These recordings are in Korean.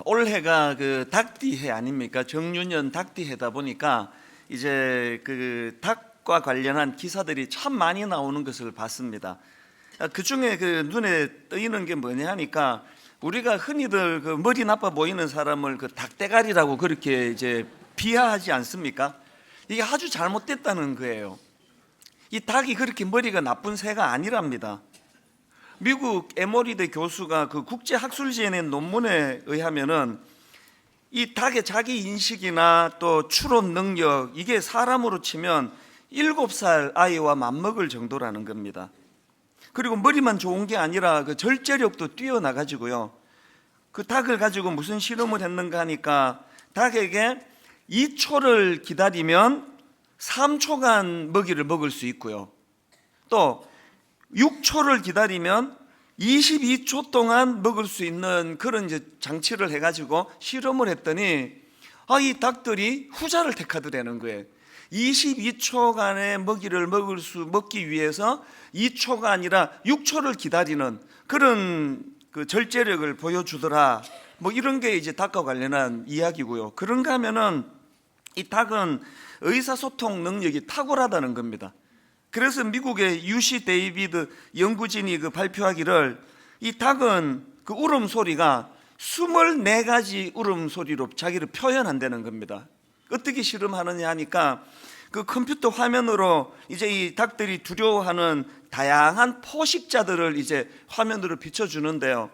올해가 그 닭띠해 아닙니까? 정유년 닭띠해다 보니까 이제 그 닭과 관련한 기사들이 참 많이 나오는 것을 봤습니다. 그 중에 그 눈에 띄는 게 뭐냐 하니까 우리가 흔히들 그 머리 나빠 보이는 사람을 그 닭대가리라고 그렇게 이제 비하하지 않습니까? 이게 아주 잘못됐다는 거예요. 이 닭이 그렇게 머리가 나쁜 새가 아니랍니다. 미국 에머리대 교수가 그 국제학술지에 낸 논문에 의하면은 이 닭의 자기 인식이나 또 추론 능력, 이게 사람으로 치면 7살 아이와 맞먹을 정도라는 겁니다. 그리고 머리만 좋은 게 아니라 그 절제력도 뛰어나가지고요. 그 닭을 가지고 무슨 실험을 했는가 하니까 닭에게 2초를 기다리면 3초간 먹이를 먹을 수 있고요. 또 6초를 기다리면 22초 동안 먹을 수 있는 그런 이제 장치를 해가지고 실험을 했더니 이 닭들이 후자를 택하더라는 거예요. 22초간의 먹이를 먹기 위해서 2초가 아니라 6초를 기다리는 그런 그 절제력을 보여주더라. 뭐 이런 게 이제 닭과 관련한 이야기고요. 그런가 하면은 이 닭은 의사소통 능력이 탁월하다는 겁니다. 그래서 미국의 UC 데이비드 연구진이 그 발표하기를 이 닭은 그 울음소리가 24가지 울음소리로 자기를 표현한다는 겁니다. 어떻게 실험하느냐 하니까 그 컴퓨터 화면으로 이제 이 닭들이 두려워하는 다양한 포식자들을 이제 화면으로 비춰주는데요.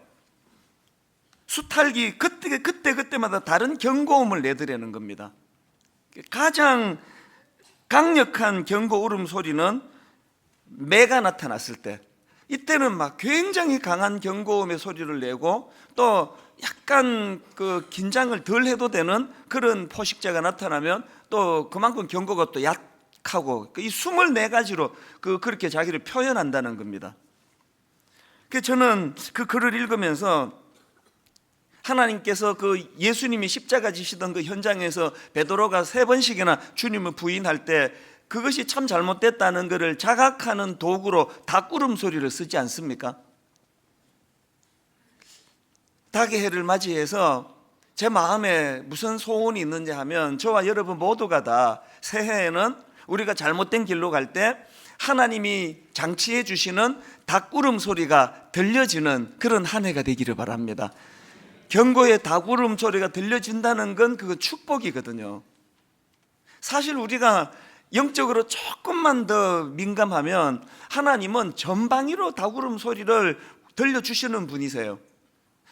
수탉이 그때마다 다른 경고음을 내더라는 겁니다. 가장 강력한 경고 울음소리는 매가 나타났을 때, 이때는 막 굉장히 강한 경고음의 소리를 내고 또 약간 그 긴장을 덜 해도 되는 그런 포식자가 나타나면 또 그만큼 경고가 또 약하고, 이 24가지로 그렇게 자기를 표현한다는 겁니다. 그래서 저는 그 글을 읽으면서 하나님께서 그 예수님이 십자가 지시던 그 현장에서 베드로가 3번씩이나 주님을 부인할 때 그것이 참 잘못됐다는 것을 자각하는 도구로 닭 울음소리를 쓰지 않습니까? 닭의 해를 맞이해서 제 마음에 무슨 소원이 있는지 하면 저와 여러분 모두가 다 새해에는 우리가 잘못된 길로 갈 때 하나님이 장치해 주시는 닭 울음소리가 들려지는 그런 한 해가 되기를 바랍니다. 경고의 닭 울음소리가 들려진다는 건 그거 축복이거든요. 사실 우리가 영적으로 조금만 더 민감하면 하나님은 전방위로 닭 울음소리를 들려주시는 분이세요.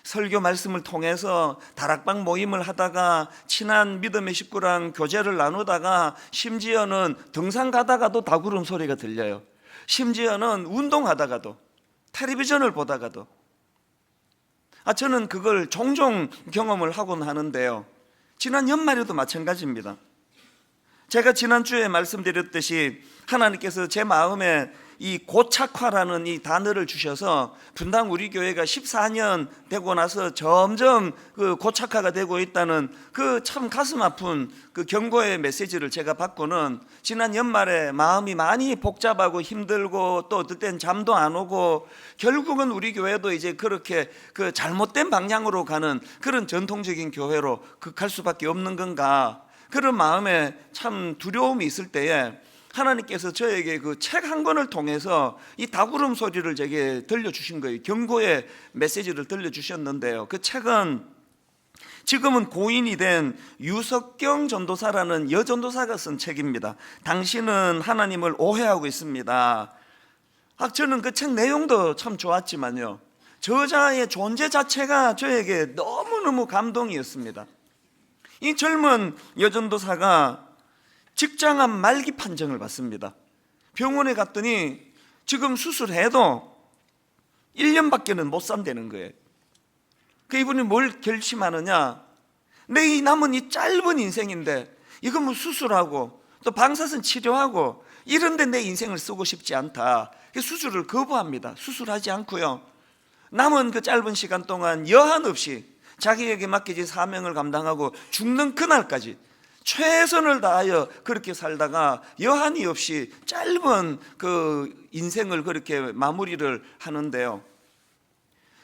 설교 말씀을 통해서 다락방 모임을 하다가 친한 믿음의 식구랑 교제를 나누다가 심지어는 등산 가다가도 닭 울음소리가 들려요. 심지어는 운동하다가도, 텔레비전을 보다가도. 저는 그걸 종종 경험을 하곤 하는데요. 지난 연말에도 마찬가지입니다. 제가 지난주에 말씀드렸듯이 하나님께서 제 마음에 이 고착화라는 이 단어를 주셔서 분당 우리 교회가 14년 되고 나서 점점 그 고착화가 되고 있다는 그 참 가슴 아픈 그 경고의 메시지를 제가 받고는 지난 연말에 마음이 많이 복잡하고 힘들고 또 어떨 땐 잠도 안 오고 결국은 우리 교회도 이제 그렇게 그 잘못된 방향으로 가는 그런 전통적인 교회로 갈 수밖에 없는 건가, 그런 마음에 참 두려움이 있을 때에 하나님께서 저에게 그 책 한 권을 통해서 이 닭 울음소리를 제게 들려주신 거예요. 경고의 메시지를 들려주셨는데요. 그 책은 지금은 고인이 된 유석경 전도사라는 여전도사가 쓴 책입니다. 당신은 하나님을 오해하고 있습니다. 저는 그 책 내용도 참 좋았지만요, 저자의 존재 자체가 저에게 너무너무 감동이었습니다. 이 젊은 여전도사가 직장암 말기 판정을 받습니다. 병원에 갔더니 지금 수술해도 1년밖에는 못 산다는 거예요. 그 이분이 뭘 결심하느냐, 내 이 남은 이 짧은 인생인데 이거 뭐 수술하고 또 방사선 치료하고 이런데 내 인생을 쓰고 싶지 않다. 수술을 거부합니다. 수술하지 않고요, 남은 그 짧은 시간 동안 여한 없이 자기에게 맡겨진 사명을 감당하고 죽는 그날까지 최선을 다하여 그렇게 살다가 여한이 없이 짧은 그 인생을 그렇게 마무리를 하는데요.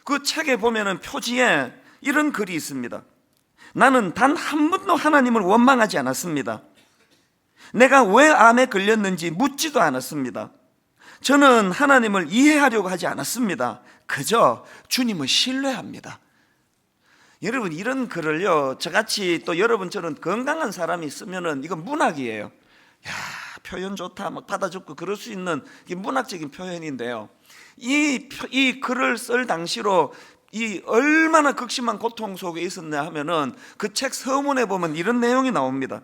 그 책에 보면은 표지에 이런 글이 있습니다. 나는 단 한 번도 하나님을 원망하지 않았습니다. 내가 왜 암에 걸렸는지 묻지도 않았습니다. 저는 하나님을 이해하려고 하지 않았습니다. 그저 주님을 신뢰합니다. 여러분, 이런 글을요, 저같이 또 여러분처럼 건강한 사람이 쓰면은 이건 문학이에요. 야, 표현 좋다, 막 받아 적고 그럴 수 있는 문학적인 표현인데요. 이 글을 쓸 당시로 이 얼마나 극심한 고통 속에 있었냐 하면은 그 책 서문에 보면 이런 내용이 나옵니다.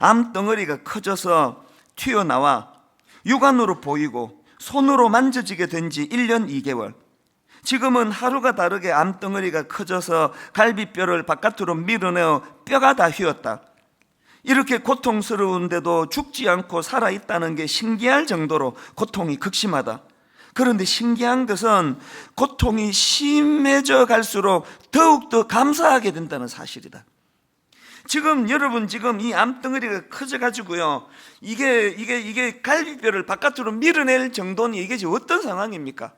암덩어리가 커져서 튀어나와 육안으로 보이고 손으로 만져지게 된 지 1년 2개월. 지금은 하루가 다르게 암덩어리가 커져서 갈비뼈를 바깥으로 밀어내어 뼈가 다 휘었다. 이렇게 고통스러운데도 죽지 않고 살아있다는 게 신기할 정도로 고통이 극심하다. 그런데 신기한 것은 고통이 심해져 갈수록 더욱더 감사하게 된다는 사실이다. 지금 여러분, 지금 이 암덩어리가 커져가지고요, 이게 갈비뼈를 바깥으로 밀어낼 정도니 이게 지금 어떤 상황입니까?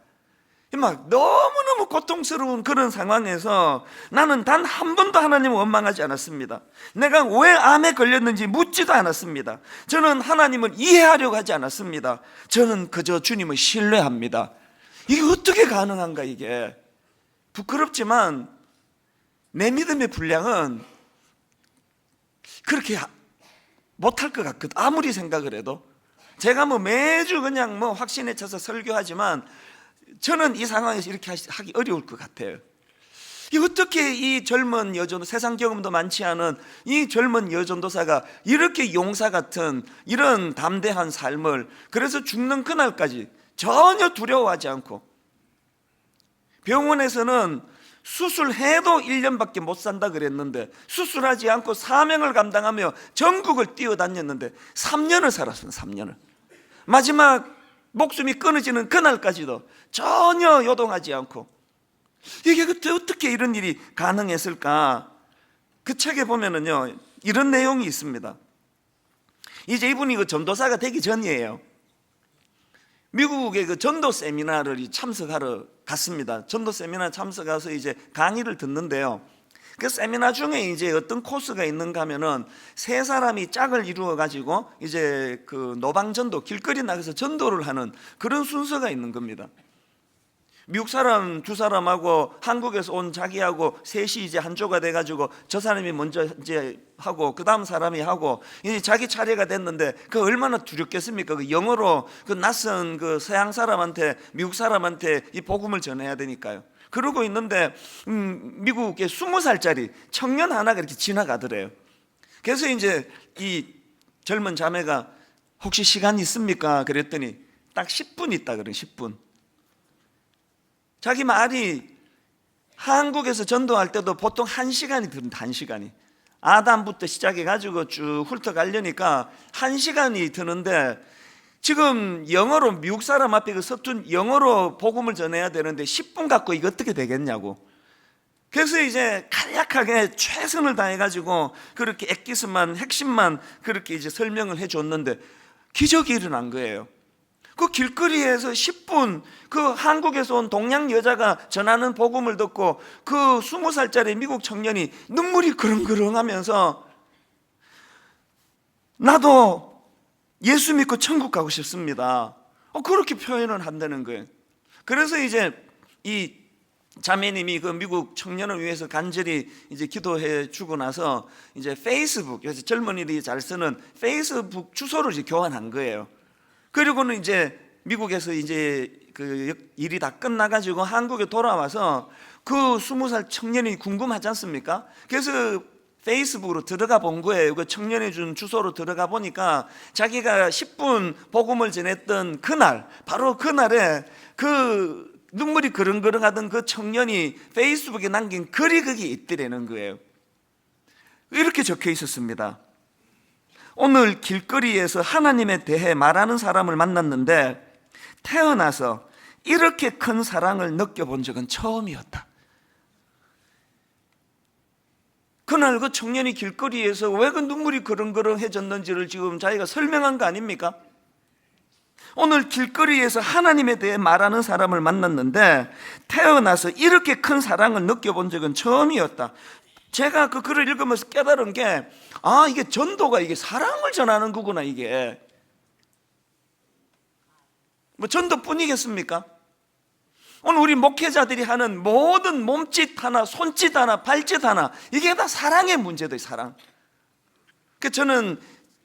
막 너무너무 고통스러운 그런 상황에서 나는 단 한 번도 하나님을 원망하지 않았습니다. 내가 왜 암에 걸렸는지 묻지도 않았습니다. 저는 하나님을 이해하려고 하지 않았습니다. 저는 그저 주님을 신뢰합니다. 이게 어떻게 가능한가? 이게 부끄럽지만 내 믿음의 분량은 그렇게 못할 것 같거든. 아무리 생각을 해도. 제가 매주 그냥 확신에 차서 설교하지만 저는 이 상황에서 이렇게 하기 어려울 것 같아요. 어떻게 이 젊은 여전도, 세상 경험도 많지 않은 이 젊은 여전도사가 이렇게 용사 같은 이런 담대한 삶을, 그래서 죽는 그날까지 전혀 두려워하지 않고, 병원에서는 수술해도 1년밖에 못 산다 그랬는데 수술하지 않고 사명을 감당하며 전국을 뛰어다녔는데 3년을 살았습니다. 3년을. 마지막 목숨이 끊어지는 그날까지도 전혀 요동하지 않고. 이게 그때 어떻게 이런 일이 가능했을까? 그 책에 보면은요, 이런 내용이 있습니다. 이제 이분이 그 전도사가 되기 전이에요. 미국의 그 전도 세미나를 참석하러 갔습니다. 전도 세미나 참석해서 이제 강의를 듣는데요. 그 세미나 중에 이제 어떤 코스가 있는가 하면은 세 사람이 짝을 이루어 가지고 이제 그 노방전도, 길거리 나가서 전도를 하는 그런 순서가 있는 겁니다. 미국 사람 두 사람하고 한국에서 온 자기하고 셋이 이제 한조가 돼가지고 저 사람이 먼저 이제 하고 그 다음 사람이 하고 이제 자기 차례가 됐는데 그 얼마나 두렵겠습니까? 그 영어로 그 낯선 그 서양 사람한테, 미국 사람한테 이 복음을 전해야 되니까요. 그러고 있는데 미국의 20살짜리 청년 하나가 이렇게 지나가더래요. 그래서 이제 이 젊은 자매가 혹시 시간 있습니까? 그랬더니 딱 10분 있다 그래. 10분. 자기 말이 한국에서 전도할 때도 보통 1시간이 드는데 1시간이 아담부터 시작해가지고 쭉 훑어가려니까 1시간이 드는데 지금 영어로 미국 사람 앞에 그 서툰 영어로 복음을 전해야 되는데 10분 갖고 이거 어떻게 되겠냐고. 그래서 이제 간략하게 최선을 다해가지고 그렇게 액기스만, 핵심만 그렇게 이제 설명을 해줬는데 기적이 일어난 거예요. 그 길거리에서 10분 그 한국에서 온 동양 여자가 전하는 복음을 듣고 그 20살짜리 미국 청년이 눈물이 그렁그렁하면서 나도 예수 믿고 천국 가고 싶습니다. 그렇게 표현을 한다는 거예요. 그래서 이제 이 자매님이 그 미국 청년을 위해서 간절히 이제 기도해 주고 나서 이제 페이스북, 요새 젊은이들이 잘 쓰는 페이스북 주소를 이제 교환한 거예요. 그리고는 이제 미국에서 이제 그 일이 다 끝나가지고 한국에 돌아와서 그 20살 청년이 궁금하지 않습니까? 그래서 페이스북으로 들어가 본 거예요. 그 청년이 준 주소로 들어가 보니까 자기가 10분 복음을 전했던 그날, 바로 그날에 그 눈물이 그릉그릉하던 그 청년이 페이스북에 남긴 글이 거기 있더라는 거예요. 이렇게 적혀 있었습니다. 오늘 길거리에서 하나님에 대해 말하는 사람을 만났는데 태어나서 이렇게 큰 사랑을 느껴본 적은 처음이었다. 그날 그 청년이 길거리에서 왜 그 눈물이 그릉그릉해졌는지를 지금 자기가 설명한 거 아닙니까? 오늘 길거리에서 하나님에 대해 말하는 사람을 만났는데 태어나서 이렇게 큰 사랑을 느껴본 적은 처음이었다. 제가 그 글을 읽으면서 깨달은 게, 이게 전도가 이게 사랑을 전하는 거구나. 이게 뭐 전도뿐이겠습니까? 오늘 우리 목회자들이 하는 모든 몸짓 하나, 손짓 하나, 발짓 하나, 이게 다 사랑의 문제들, 사랑. 저는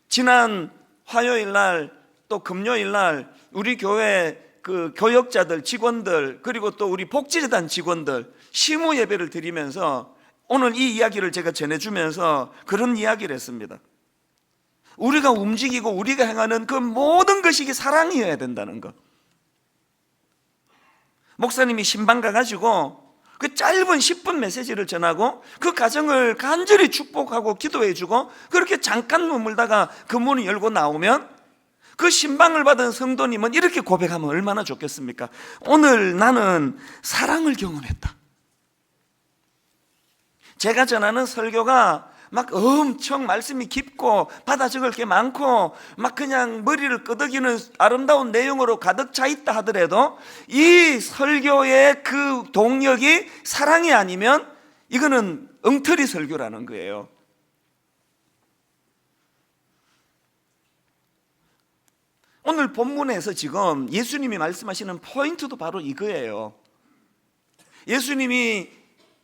지난 화요일 날 또 금요일 날 우리 교회 그 교역자들, 직원들, 그리고 또 우리 복지재단 직원들 시무 예배를 드리면서 오늘 이 이야기를 제가 전해주면서 그런 이야기를 했습니다. 우리가 움직이고 우리가 행하는 그 모든 것이 이게 사랑이어야 된다는 것. 목사님이 신방 가가지고 그 짧은 10분 메시지를 전하고 그 가정을 간절히 축복하고 기도해주고 그렇게 잠깐 머물다가 그 문을 열고 나오면 그 신방을 받은 성도님은 이렇게 고백하면 얼마나 좋겠습니까? 오늘 나는 사랑을 경험했다. 제가 전하는 설교가 막 엄청 말씀이 깊고 받아 적을 게 많고 막 그냥 머리를 끄덕이는 아름다운 내용으로 가득 차 있다 하더라도 이 설교의 그 동력이 사랑이 아니면 이거는 엉터리 설교라는 거예요. 오늘 본문에서 지금 예수님이 말씀하시는 포인트도 바로 이거예요. 예수님이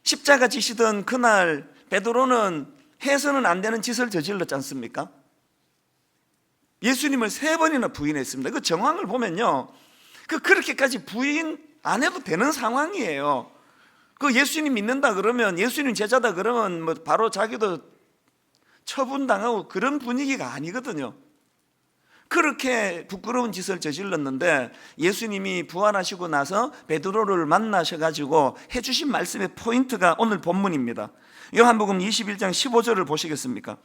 십자가 지시던 그날 베드로는 해서는 안 되는 짓을 저질렀지 않습니까? 예수님을 3번이나 부인했습니다. 그 정황을 보면요, 그렇게까지 부인 안 해도 되는 상황이에요. 그 예수님 믿는다 그러면, 예수님 제자다 그러면 뭐 바로 자기도 처분당하고 그런 분위기가 아니거든요. 그렇게 부끄러운 짓을 저질렀는데 예수님이 부활하시고 나서 베드로를 만나셔가지고 해주신 말씀의 포인트가 오늘 본문입니다. 요한복음 21장 15절을 보시겠습니까?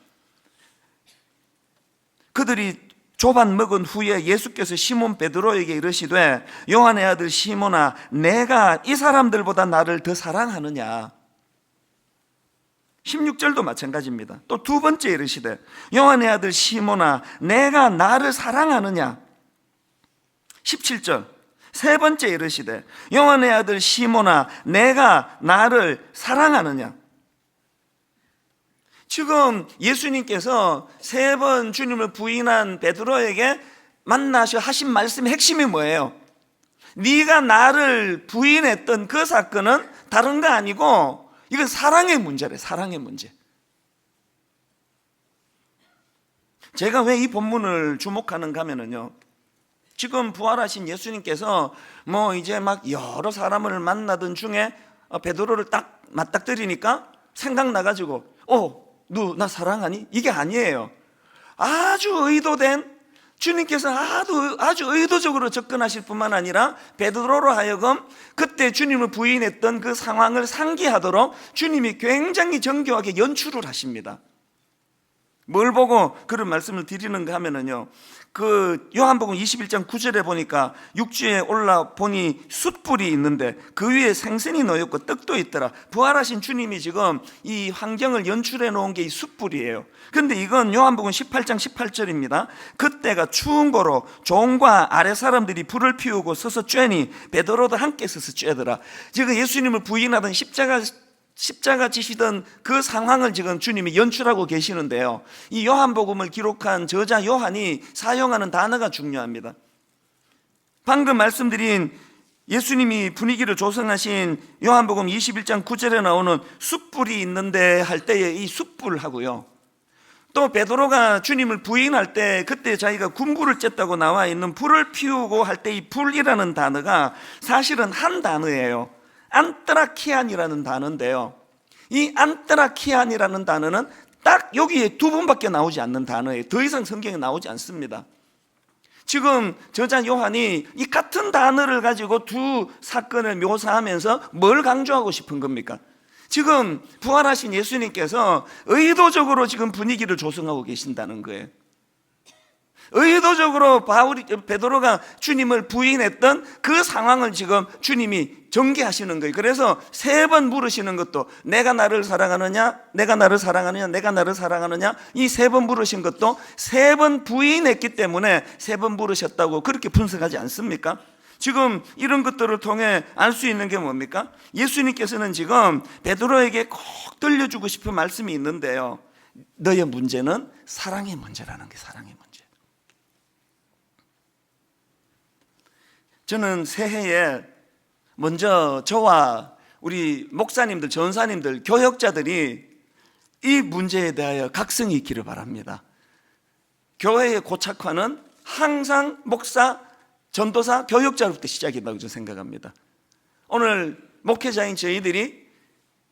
그들이 조반 먹은 후에 예수께서 시몬 베드로에게 이르시되 요한의 아들 시몬아, 내가 이 사람들보다 나를 더 사랑하느냐? 16절도 마찬가지입니다. 또 두 번째 이르시되 요한의 아들 시몬아, 내가 나를 사랑하느냐? 17절 세 번째 이르시되 요한의 아들 시몬아, 내가 나를 사랑하느냐? 지금 예수님께서 3번 주님을 부인한 베드로에게 만나셔 하신 말씀의 핵심이 뭐예요? 네가 나를 부인했던 그 사건은 다른 거 아니고 이건 사랑의 문제래. 사랑의 문제. 제가 왜 이 본문을 주목하는가 하면요, 지금 부활하신 예수님께서 뭐 이제 막 여러 사람을 만나던 중에 베드로를 딱 맞닥뜨리니까 생각나가지고 너 나 사랑하니? 이게 아니에요. 아주 의도된, 주님께서 아주 의도적으로 접근하실 뿐만 아니라 베드로로 하여금 그때 주님을 부인했던 그 상황을 상기하도록 주님이 굉장히 정교하게 연출을 하십니다. 뭘 보고 그런 말씀을 드리는가 하면요, 그 요한복음 21장 9절에 보니까 육지에 올라 보니 숯불이 있는데 그 위에 생선이 놓였고 떡도 있더라. 부활하신 주님이 지금 이 환경을 연출해 놓은 게 이 숯불이에요. 근데 이건 요한복음 18장 18절입니다. 그때가 추운 거로 종과 아래 사람들이 불을 피우고 서서 쬐니 베드로도 함께 서서 쬐더라. 지금 예수님을 부인하던 십자가 지시던 그 상황을 지금 주님이 연출하고 계시는데요, 이 요한복음을 기록한 저자 요한이 사용하는 단어가 중요합니다. 방금 말씀드린 예수님이 분위기를 조성하신 요한복음 21장 9절에 나오는 숯불이 있는데 할 때의 이 숯불하고요, 또 베드로가 주님을 부인할 때 그때 자기가 군불을 쬐다고 나와 있는 불을 피우고 할 때 이 불이라는 단어가 사실은 한 단어예요. 안트라키안이라는 단어인데요, 이 안트라키안이라는 단어는 딱 여기에 2번밖에 나오지 않는 단어예요. 더 이상 성경에 나오지 않습니다. 지금 저자 요한이 이 같은 단어를 가지고 두 사건을 묘사하면서 뭘 강조하고 싶은 겁니까? 지금 부활하신 예수님께서 의도적으로 지금 분위기를 조성하고 계신다는 거예요. 의도적으로 베드로가 주님을 부인했던 그 상황을 지금 주님이 전개하시는 거예요. 그래서 3번 물으시는 것도 내가 나를 사랑하느냐, 내가 나를 사랑하느냐, 내가 나를 사랑하느냐, 이 3번 물으신 것도 3번 부인했기 때문에 3번 물으셨다고 그렇게 분석하지 않습니까? 지금 이런 것들을 통해 알 수 있는 게 뭡니까? 예수님께서는 지금 베드로에게 꼭 들려주고 싶은 말씀이 있는데요, 너의 문제는 사랑의 문제라는 게, 사랑의 문제. 저는 새해에 먼저 저와 우리 목사님들, 전사님들, 교역자들이 이 문제에 대하여 각성이 있기를 바랍니다. 교회의 고착화는 항상 목사, 전도사, 교역자로부터 시작이라고 저는 생각합니다. 오늘 목회자인 저희들이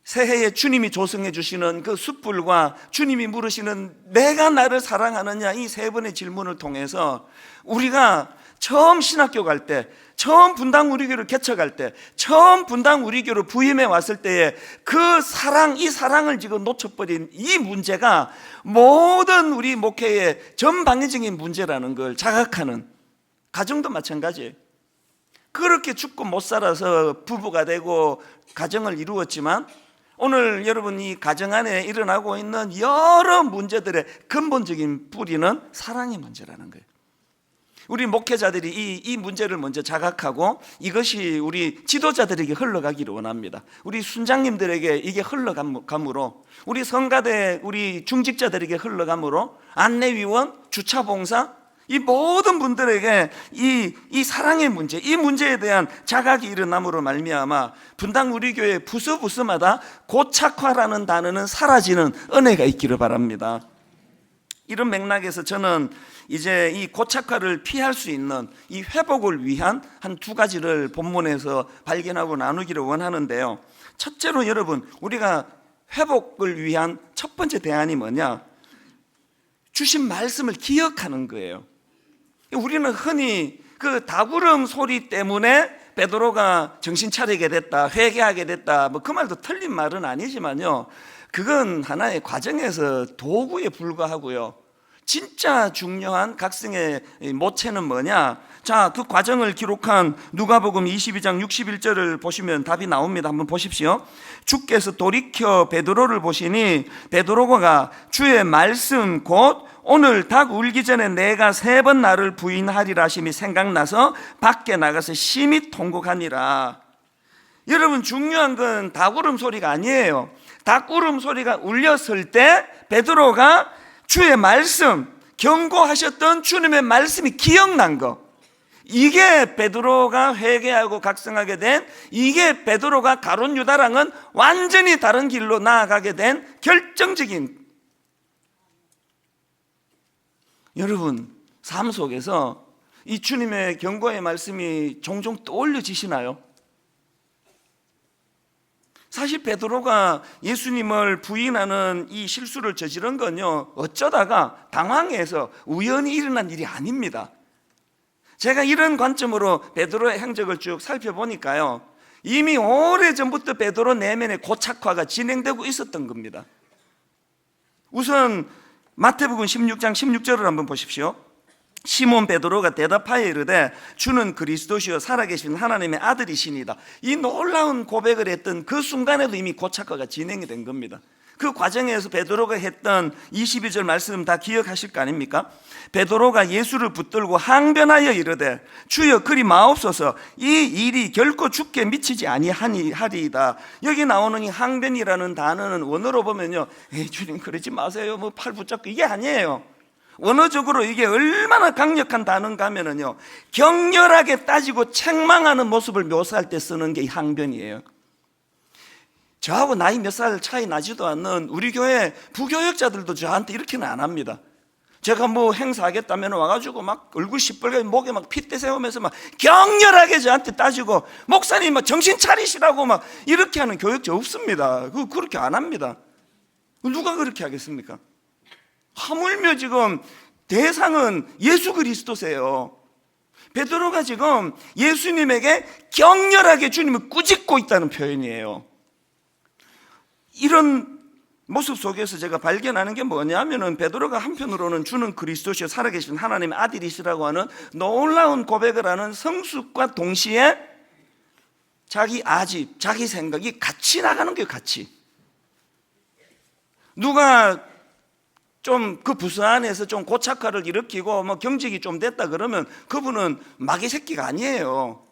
새해에 주님이 조성해 주시는 그 숯불과 주님이 물으시는 내가 나를 사랑하느냐, 이 3번의 질문을 통해서 우리가 처음 신학교 갈 때, 처음 분당 우리교를 개척할 때, 처음 분당 우리교로 부임해 왔을 때에 그 사랑, 이 사랑을 지금 놓쳐버린 이 문제가 모든 우리 목회의 전방위적인 문제라는 걸 자각하는, 가정도 마찬가지예요. 그렇게 죽고 못 살아서 부부가 되고 가정을 이루었지만 오늘 여러분 이 가정 안에 일어나고 있는 여러 문제들의 근본적인 뿌리는 사랑의 문제라는 거예요. 우리 목회자들이 이 문제를 먼저 자각하고 이것이 우리 지도자들에게 흘러가기를 원합니다. 우리 순장님들에게 이게 흘러감으로, 우리 성가대 우리 중직자들에게 흘러감으로, 안내위원, 주차봉사, 이 모든 분들에게 이 사랑의 문제, 이 문제에 대한 자각이 일어남으로 말미암아 분당 우리 교회 부서마다 고착화라는 단어는 사라지는 은혜가 있기를 바랍니다. 이런 맥락에서 저는 이제 이 고착화를 피할 수 있는 이 회복을 위한 한 2가지를 본문에서 발견하고 나누기를 원하는데요. 첫째로 여러분, 우리가 회복을 위한 첫 번째 대안이 뭐냐? 주신 말씀을 기억하는 거예요. 우리는 흔히 그 다구름 소리 때문에 베드로가 정신 차리게 됐다, 회개하게 됐다, 뭐 그 말도 틀린 말은 아니지만요, 그건 하나의 과정에서 도구에 불과하고요. 진짜 중요한 각성의 모체는 뭐냐? 자, 그 과정을 기록한 누가복음 22장 61절을 보시면 답이 나옵니다. 한번 보십시오. 주께서 돌이켜 베드로를 보시니 베드로가 주의 말씀 곧 오늘 닭 울기 전에 내가 3번 나를 부인하리라 하심이 생각나서 밖에 나가서 심히 통곡하니라. 여러분, 중요한 건 닭울음 소리가 아니에요. 닭울음 소리가 울렸을 때 베드로가 주의 말씀, 경고하셨던 주님의 말씀이 기억난 거, 이게 베드로가 회개하고 각성하게 된, 이게 베드로가 가룟 유다랑은 완전히 다른 길로 나아가게 된 결정적인, 여러분 삶 속에서 이 주님의 경고의 말씀이 종종 떠올려지시나요? 사실 베드로가 예수님을 부인하는 이 실수를 저지른 건요, 어쩌다가 당황해서 우연히 일어난 일이 아닙니다. 제가 이런 관점으로 베드로의 행적을 쭉 살펴보니까요, 이미 오래전부터 베드로 내면의 고착화가 진행되고 있었던 겁니다. 우선 마태복음 16장 16절을 한번 보십시오. 시몬 베드로가 대답하여 이르되 주는 그리스도시요 살아계신 하나님의 아들이시니다. 이 놀라운 고백을 했던 그 순간에도 이미 고착화가 진행이 된 겁니다. 그 과정에서 베드로가 했던 22절 말씀 다 기억하실 거 아닙니까? 베드로가 예수를 붙들고 항변하여 이르되 주여 그리 마옵소서, 이 일이 결코 죽게 미치지 아니하리이다. 여기 나오는 이 항변이라는 단어는 원어로 보면요, 에이 주님 그러지 마세요, 뭐 팔 붙잡고, 이게 아니에요. 원어적으로 이게 얼마나 강력한 단어인가 하면은요, 격렬하게 따지고 책망하는 모습을 묘사할 때 쓰는 게 이 항변이에요. 저하고 나이 몇 살 차이 나지도 않는 우리 교회 부교역자들도 저한테 이렇게는 안 합니다. 제가 뭐 행사하겠다면 와가지고 막 얼굴 시뻘게 목에 막 핏대 세우면서 막 격렬하게 저한테 따지고, 목사님 막 정신 차리시라고 막 이렇게 하는 교역자 없습니다. 그렇게 안 합니다. 누가 그렇게 하겠습니까? 하물며 지금 대상은 예수 그리스도세요. 베드로가 지금 예수님에게 격렬하게 주님을 꾸짖고 있다는 표현이에요. 이런 모습 속에서 제가 발견하는 게 뭐냐면은, 베드로가 한편으로는 주는 그리스도시요 살아계신 하나님의 아들이시라고 하는 놀라운 고백을 하는 성숙과 동시에 자기 아집, 자기 생각이 같이 나가는 거예요. 같이. 누가 좀 그 부서 안에서 좀 고착화를 일으키고 뭐 경직이 좀 됐다 그러면 그분은 마귀 새끼가 아니에요.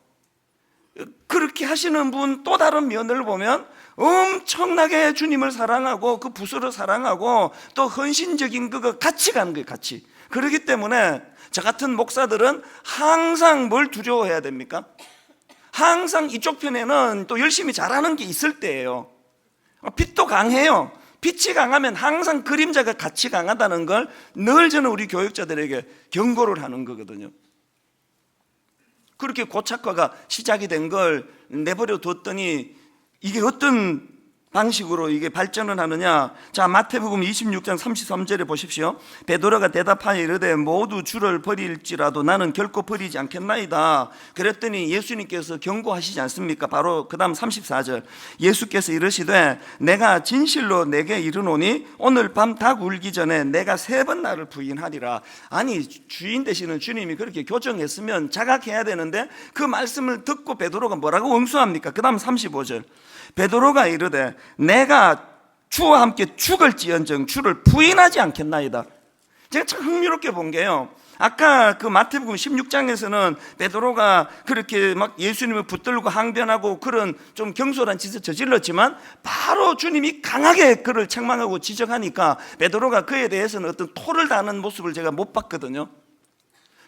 그렇게 하시는 분 또 다른 면을 보면 엄청나게 주님을 사랑하고 그 부서를 사랑하고 또 헌신적인 그거 같이 가는 거예요. 같이. 그렇기 때문에 저 같은 목사들은 항상 뭘 두려워해야 됩니까? 항상 이쪽 편에는 또 열심히 잘하는 게 있을 때예요. 빛도 강해요. 빛이 강하면 항상 그림자가 같이 강하다는 걸 늘 저는 우리 교육자들에게 경고를 하는 거거든요. 그렇게 고착화가 시작이 된 걸 내버려 뒀더니 이게 어떤 방식으로 이게 발전을 하느냐. 자, 마태복음 26장 33절에 보십시오. 베드로가 대답하여 이르되 모두 주를 버릴지라도 나는 결코 버리지 않겠나이다. 그랬더니 예수님께서 경고하시지 않습니까? 바로 그 다음 34절 예수께서 이르시되 내가 진실로 내게 이르노니 오늘 밤 닭 울기 전에 내가 3번 나를 부인하리라. 아니, 주인 되시는 주님이 그렇게 교정했으면 자각해야 되는데 그 말씀을 듣고 베드로가 뭐라고 응수합니까? 그 다음 35절 베드로가 이르되 내가 주와 함께 죽을지언정 주를 부인하지 않겠나이다. 제가 참 흥미롭게 본 게요, 아까 그 마태복음 16장에서는 베드로가 그렇게 막 예수님을 붙들고 항변하고 그런 좀 경솔한 짓을 저질렀지만 바로 주님이 강하게 그를 책망하고 지적하니까 베드로가 그에 대해서는 어떤 토를 다는 모습을 제가 못 봤거든요.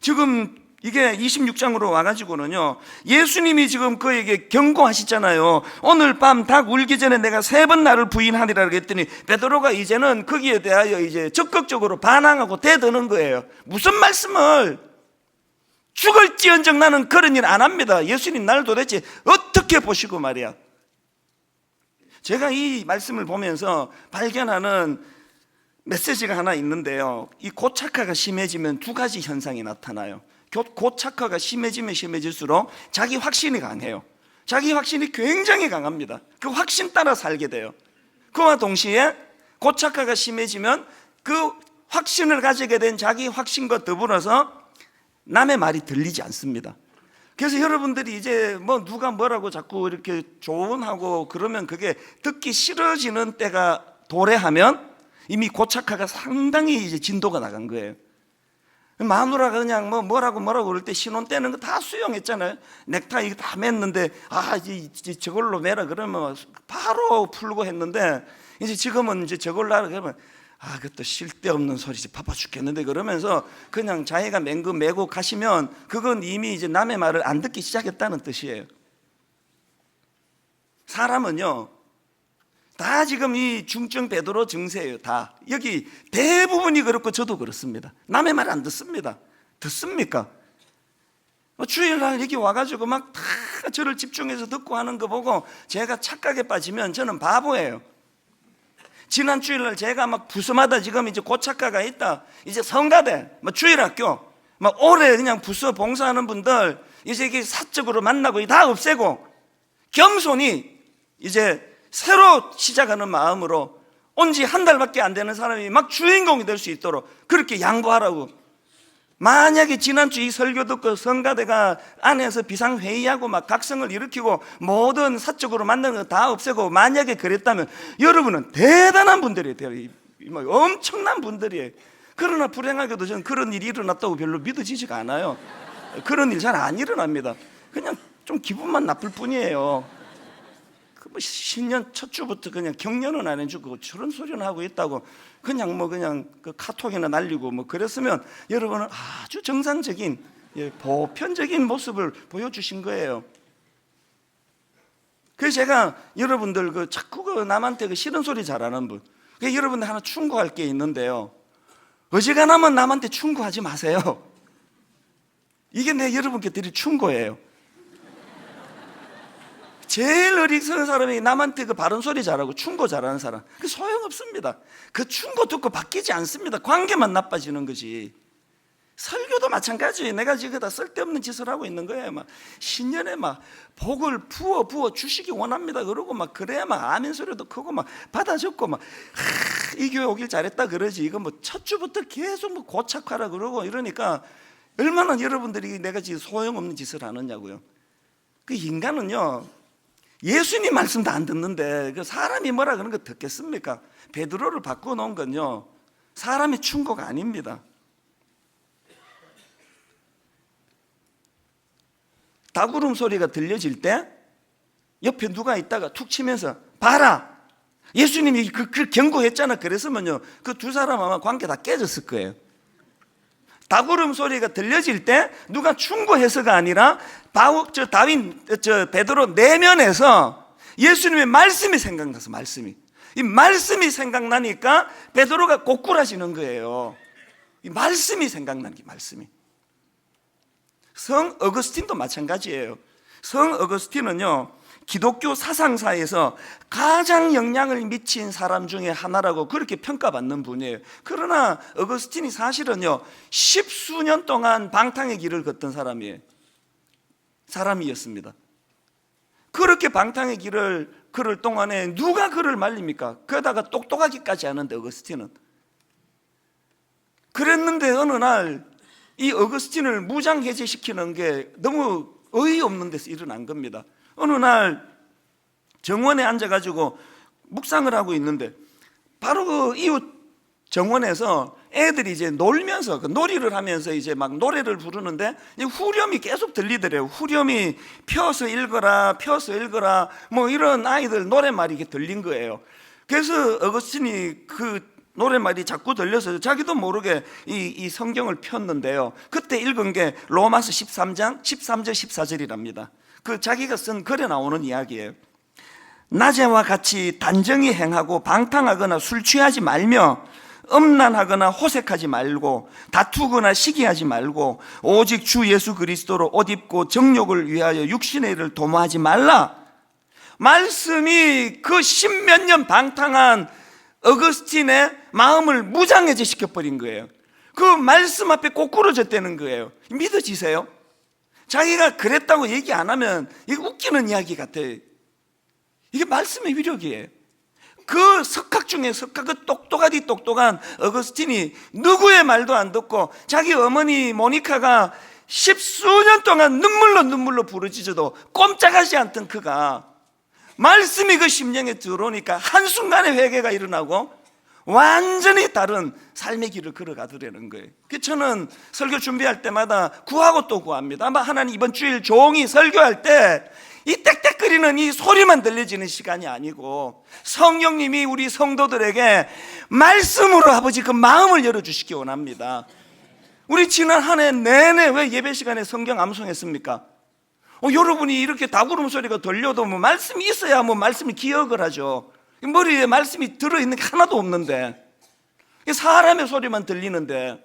지금 이게 26장으로 와가지고는요, 예수님이 지금 그에게 경고하시잖아요. 오늘 밤 닭 울기 전에 내가 3번 나를 부인하리라 그랬더니 베드로가 이제는 거기에 대하여 이제 적극적으로 반항하고 대드는 거예요. 무슨 말씀을? 죽을지언정 나는 그런 일 안 합니다. 예수님 나를 도대체 어떻게 보시고 말이야. 제가 이 말씀을 보면서 발견하는 메시지가 하나 있는데요, 이 고착화가 심해지면 2가지 현상이 나타나요. 고착화가 심해지면 심해질수록 자기 확신이 강해요. 자기 확신이 굉장히 강합니다. 그 확신 따라 살게 돼요. 그와 동시에 고착화가 심해지면 그 확신을 가지게 된 자기 확신과 더불어서 남의 말이 들리지 않습니다. 그래서 여러분들이 이제 뭐 누가 뭐라고 자꾸 이렇게 조언하고 그러면 그게 듣기 싫어지는 때가 도래하면 이미 고착화가 상당히 이제 진도가 나간 거예요. 마누라가 그냥 뭐라고 그럴 때 신혼 때는 거 다 수용했잖아요. 넥타이 다 맸는데 이제 저걸로 매라 그러면 바로 풀고 했는데 이제 지금은 이제 저걸로 하라 그러면 그것도 쓸데없는 소리지 바빠 죽겠는데 그러면서 그냥 자기가 맨 거 메고 가시면 그건 이미 이제 남의 말을 안 듣기 시작했다는 뜻이에요. 사람은요 다 지금 이 중증 베드로 증세예요. 다 여기 대부분이 그렇고 저도 그렇습니다. 남의 말 안 듣습니다. 듣습니까? 주일날 여기 와가지고 막 다 저를 집중해서 듣고 하는 거 보고 제가 착각에 빠지면 저는 바보예요. 지난 주일날 제가 막 부서마다 지금 이제 고착화가 있다, 이제 성가대, 주일학교, 올해 그냥 부서 봉사하는 분들 이제 이게 사적으로 만나고 다 없애고 겸손히 이제 새로 시작하는 마음으로 온 지 한 달밖에 안 되는 사람이 막 주인공이 될 수 있도록 그렇게 양보하라고. 만약에 지난주 이 설교 듣고 성가대가 안에서 비상회의하고 막 각성을 일으키고 모든 사적으로 만나는 거 다 없애고 만약에 그랬다면 여러분은 대단한 분들이에요. 엄청난 분들이에요. 그러나 불행하게도 저는 그런 일이 일어났다고 별로 믿어지지가 않아요. 그런 일 잘 안 일어납니다. 그냥 좀 기분만 나쁠 뿐이에요. 신년 첫 주부터 그냥 격려는 안 해주고 저런 소리는 하고 있다고 그냥 그 카톡이나 날리고 그랬으면 여러분은 아주 정상적인 보편적인 모습을 보여주신 거예요. 그래서 제가 여러분들 자꾸 남한테 싫은 소리 잘하는 분, 여러분들 하나 충고할 게 있는데요, 어지간하면 남한테 충고하지 마세요. 이게 여러분께 드릴 충고예요. 제일 어리석은 사람이 남한테 바른 소리 잘하고 충고 잘하는 사람, 그 소용없습니다. 그 충고 듣고 바뀌지 않습니다. 관계만 나빠지는 거지. 설교도 마찬가지. 내가 지금 다 쓸데없는 짓을 하고 있는 거예요. 신년에 복을 부어 주시기 원합니다 그러고 그래야 아멘 소리도 크고 받아 적고 이 교회 오길 잘했다 그러지. 이거 첫 주부터 계속 고착화라 그러고 이러니까 얼마나 여러분들이 내가 지금 소용없는 짓을 하느냐고요. 그 인간은요 예수님 말씀도 안 듣는데 그 사람이 뭐라 그러는 거 듣겠습니까? 베드로를 바꿔놓은 건요, 사람의 충고가 아닙니다. 닭울음 소리가 들려질 때 옆에 누가 있다가 툭 치면서 봐라, 예수님이 그 경고했잖아. 그랬으면요 그 두 사람 아마 관계 다 깨졌을 거예요. 닭울음 소리가 들려질 때 누가 충고해서가 아니라 베드로 내면에서 예수님의 말씀이 생각나서, 이 말씀이 생각나니까 베드로가 꼬꾸라지는 거예요. 이 말씀이 생각나는 게 말씀이. 성 어거스틴도 마찬가지예요. 성 어거스틴은요 기독교 사상사에서 가장 영향을 미친 사람 중에 하나라고 그렇게 평가받는 분이에요. 그러나 어거스틴이 사실은요 10수년 동안 방탕의 길을 걷던 사람이었습니다. 그렇게 방탕의 길을 걸을 동안에 누가 그를 말립니까? 그러다가 똑똑하기까지 하는데 어거스틴은. 그랬는데 어느 날 이 어거스틴을 무장해제시키는 게 너무 어이없는 데서 일어난 겁니다. 어느 날 정원에 앉아가지고 묵상을 하고 있는데 바로 그 이웃 정원에서 애들이 이제 놀면서 그 놀이를 하면서 이제 막 노래를 부르는데 후렴이 계속 들리더래요. 후렴이 펴서 읽어라 뭐 이런 아이들 노랫말이 이게 들린 거예요. 그래서 어거스틴이 그 노랫말이 자꾸 들려서 자기도 모르게 이 성경을 폈는데요, 그때 읽은 게 로마서 13장 13절 14절이랍니다. 그 자기가 쓴 글에 나오는 이야기예요. 낮에와 같이 단정히 행하고 방탕하거나 술 취하지 말며 음란하거나 호색하지 말고 다투거나 시기하지 말고 오직 주 예수 그리스도로 옷 입고 정욕을 위하여 육신의 일을 도모하지 말라. 말씀이 그 십몇 년 방탕한 어거스틴의 마음을 무장해제 시켜버린 거예요. 그 말씀 앞에 꼬꾸러졌다는 거예요. 믿어지세요? 자기가 그랬다고 얘기 안 하면 이게 웃기는 이야기 같아요. 이게 말씀의 위력이에요. 그 석학 중에 그 똑똑한 어거스틴이 누구의 말도 안 듣고 자기 어머니 모니카가 10수년 동안 눈물로 부르짖어도 꼼짝하지 않던 그가 말씀이 그 심령에 들어오니까 한순간에 회개가 일어나고 완전히 다른 삶의 길을 걸어가더라는 거예요. 저는 설교 준비할 때마다 구하고 또 구합니다. 아마 하나님 이번 주일 종이 설교할 때 이 땡땡거리는 이 소리만 들려지는 시간이 아니고 성령님이 우리 성도들에게 말씀으로 아버지 그 마음을 열어주시기 원합니다. 우리 지난 한 해 내내 왜 예배 시간에 성경 암송했습니까? 여러분이 이렇게 닭울음 소리가 들려도 뭐 말씀이 있어야 뭐 말씀이 기억을 하죠. 머리에 말씀이 들어있는 게 하나도 없는데, 사람의 소리만 들리는데,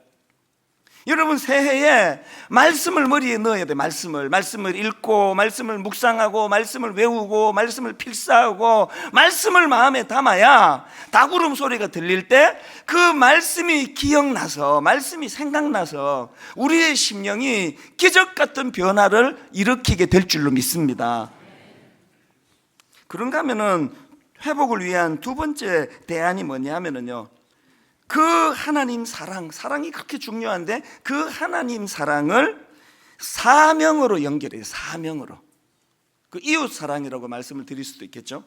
여러분 새해에 말씀을 머리에 넣어야 돼. 말씀을 읽고 말씀을 묵상하고 말씀을 외우고 말씀을 필사하고 말씀을 마음에 담아야 닭울음 소리가 들릴 때 그 말씀이 기억나서, 말씀이 생각나서 우리의 심령이 기적 같은 변화를 일으키게 될 줄로 믿습니다. 그런가 하면은 회복을 위한 두 번째 대안이 뭐냐 하면은요, 그 하나님 사랑이 그렇게 중요한데 그 하나님 사랑을 사명으로 연결해요. 사명으로. 그 이웃 사랑이라고 말씀을 드릴 수도 있겠죠.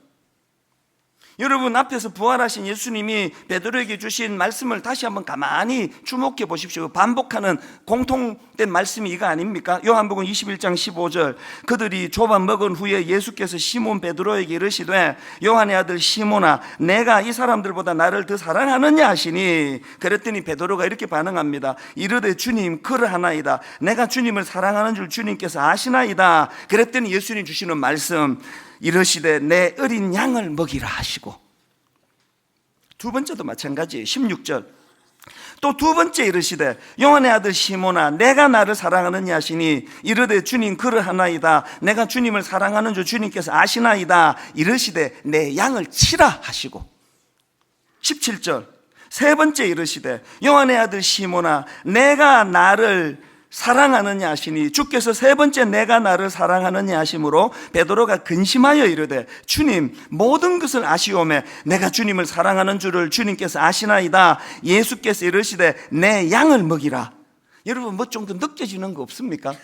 여러분 앞에서 부활하신 예수님이 베드로에게 주신 말씀을 다시 한번 가만히 주목해 보십시오. 반복하는 공통된 말씀이 이거 아닙니까? 요한복음 21장 15절, 그들이 조밥 먹은 후에 예수께서 시몬 베드로에게 이르시되 요한의 아들 시몬아 내가 이 사람들보다 나를 더 사랑하느냐 하시니, 그랬더니 베드로가 이렇게 반응합니다. 이르되 주님 그러하나이다. 내가 주님을 사랑하는 줄 주님께서 아시나이다. 그랬더니 예수님 주시는 말씀, 이르시되 내 어린 양을 먹이라 하시고, 두 번째도 마찬가지예요. 16절 또 두 번째 이르시되 요한의 아들 시몬아 내가 나를 사랑하느냐 하시니, 이르되 주님 그러하나이다. 내가 주님을 사랑하는 줄 주님께서 아시나이다. 이르시되 내 양을 치라 하시고, 17절 세 번째 이르시되 요한의 아들 시몬아 내가 나를 사랑하느냐 하시니, 주께서 세 번째 내가 나를 사랑하느냐 하심으로 베드로가 근심하여 이르되 주님 모든 것을 아시오매 내가 주님을 사랑하는 줄을 주님께서 아시나이다. 예수께서 이르시되 내 양을 먹이라. 여러분 뭐 좀 더 느껴지는 거 없습니까?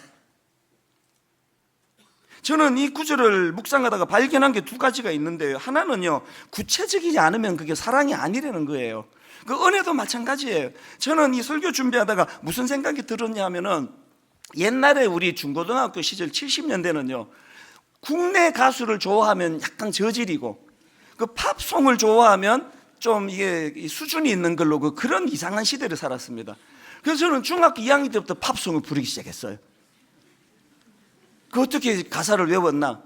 저는 이 구절을 묵상하다가 발견한 게 두 가지가 있는데요. 하나는요, 구체적이지 않으면 그게 사랑이 아니라는 거예요. 그 은혜도 마찬가지예요. 저는 이 설교 준비하다가 무슨 생각이 들었냐 하면은, 옛날에 우리 중고등학교 시절 70년대는요 국내 가수를 좋아하면 약간 저질이고, 그 팝송을 좋아하면 좀 이게 수준이 있는 걸로 그런 이상한 시대를 살았습니다. 그래서 저는 중학교 2학년 때부터 팝송을 부르기 시작했어요. 그 어떻게 가사를 외웠나?